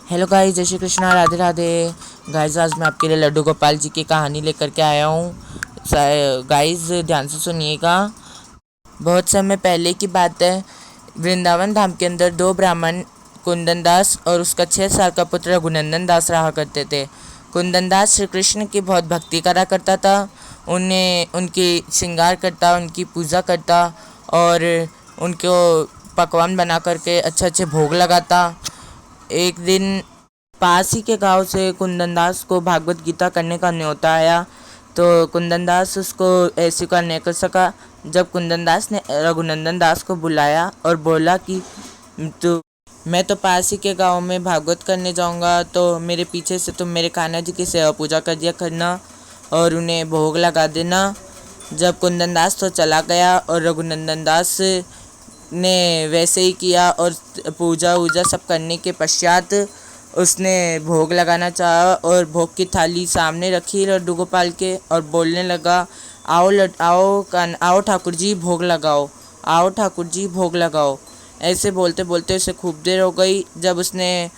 Hello guys, जय Shri Krishna, Radhe Radhe. Guys, आज मैं आपके लिए लड्डू गोपाल जी की कहानी लेकर के आया हूँ। गाइस, ध्यान से सुनिएगा। बहुत समय पहले की बात है। वृंदावन धाम के अंदर दो ब्राह्मण कुंदन दास और उसका 6 साल का पुत्र रघुनंदन दास रहा करते थे। कुंदन दास श्री कृष्ण की बहुत भक्ति करा करता था। उन्हें उनकी श्रृंगार करता, उनकी पूजा करता और उनको पकवान बना करके अच्छे अच्छे भोग लगाता। एक दिन पास ही के गांव से कुंदनदास को भागवत गीता करने का न्योता आया, तो कुंदनदास उसको ऐसे का नहीं कर सका। जब कुंदनदास ने रघुनंदन दास को बुलाया और बोला कि तो मैं तो पास ही के गांव में भागवत करने जाऊंगा, तो मेरे पीछे से तुम मेरे कान्हा जी की सेवा पूजा कर दिया करना और उन्हें भोग लगा देना। जब कुंदनदास तो चला गया और रघुनंदन दास ने वैसे ही किया और पूजा वूजा सब करने के पश्चात उसने भोग लगाना चाहा और भोग की थाली सामने रखी लड्डू गोपाल के और बोलने लगा, आओ ठाकुर जी भोग लगाओ, आओ ठाकुर जी भोग लगाओ। ऐसे बोलते बोलते उसे खूब देर हो गई। जब उसने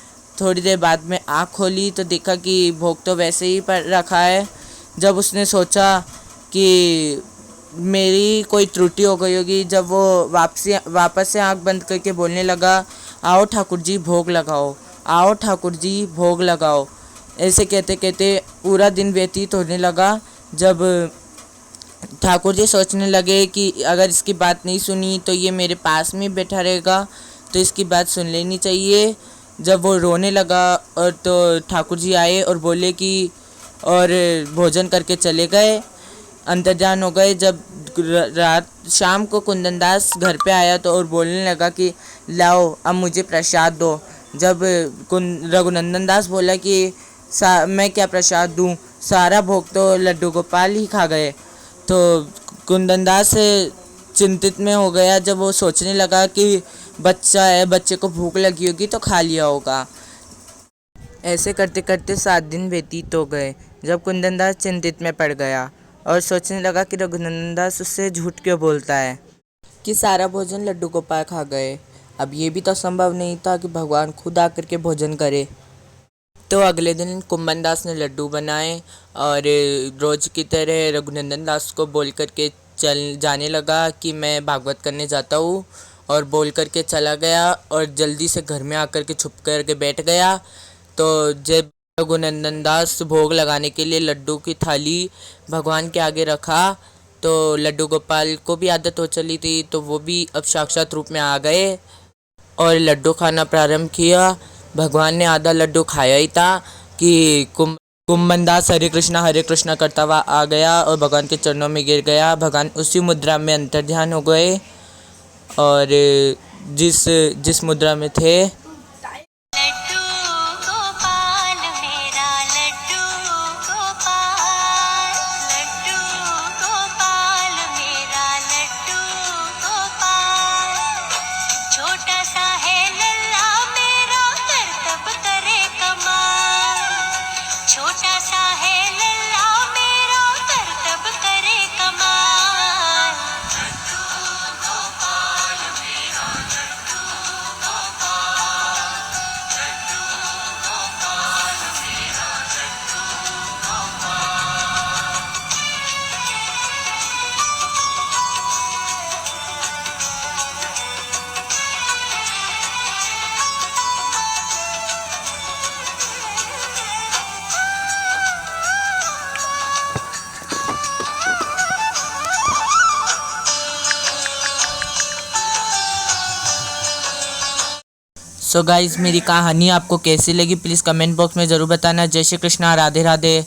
थोड़ी देर बाद में आँख खोली तो देखा कि भोग तो वैसे ही पर रखा है। जब उसने सोचा कि मेरी कोई त्रुटि हो गई होगी, जब वो वापस से आंख बंद करके बोलने लगा, आओ ठाकुर जी भोग लगाओ, आओ ठाकुर जी भोग लगाओ। ऐसे कहते कहते पूरा दिन व्यतीत होने लगा। जब ठाकुर जी सोचने लगे कि अगर इसकी बात नहीं सुनी तो ये मेरे पास में बैठा रहेगा, तो इसकी बात सुन लेनी चाहिए। जब वो रोने लगा और तो ठाकुर जी आए और बोले कि और भोजन करके चले गए, अंतर्ध्यान हो गए। जब रात शाम को कुंदनदास घर पे आया तो और बोलने लगा कि लाओ अब मुझे प्रसाद दो। जब रघुनंदन दास बोला कि मैं क्या प्रसाद दूं, सारा भोग तो लड्डू गोपाल ही खा गए, तो कुंदनदास चिंतित में हो गया। जब वो सोचने लगा कि बच्चा है, बच्चे को भूख लगी होगी तो खा लिया होगा। ऐसे करते करते 7 दिन व्यतीत हो गए। जब कुंदनदास चिंतित में पड़ गया और सोचने लगा कि रघुनंदन दास उससे झूठ क्यों बोलता है कि सारा भोजन लड्डू गोपाल खा गए। अब ये भी तो संभव नहीं था कि भगवान खुद आकर के भोजन करे। तो अगले दिन कुंदन दास ने लड्डू बनाए और रोज की तरह रघुनंदन दास को बोल करके चल जाने लगा कि मैं भागवत करने जाता हूँ, और बोल करके चला गया और जल्दी से घर में आकर के छुप कर के बैठ गया। तो जब रघुनंदन दास भोग लगाने के लिए लड्डू की थाली भगवान के आगे रखा, तो लड्डू गोपाल को भी आदत हो चली थी, तो वो भी अब साक्षात रूप में आ गए और लड्डू खाना प्रारंभ किया। भगवान ने आधा लड्डू खाया ही था कि कुंदन दास हरे कृष्णा करता हुआ आ गया और भगवान के चरणों में गिर गया। भगवान उसी मुद्रा में अंतर्ध्यान हो गए और जिस जिस मुद्रा में थे लड्डू गोपाल मेरा लड्डू गोपाल, लड्डू गोपाल मेरा लड्डू गोपाल। छोटा सा है लल्ला मेरा करतब करे कमाल, छोटा सा है लल्ला मेरा करतब करे कमाल। लड्डू गोपाल मेरा लड्डू गोपाल, लड्डू गोपाल मेरा लड्डू गोपाल। सो गाइज, मेरी कहानी आपको कैसी लगी प्लीज़ कमेंट बॉक्स में ज़रूर बताना। जय श्री कृष्णा, राधे राधे।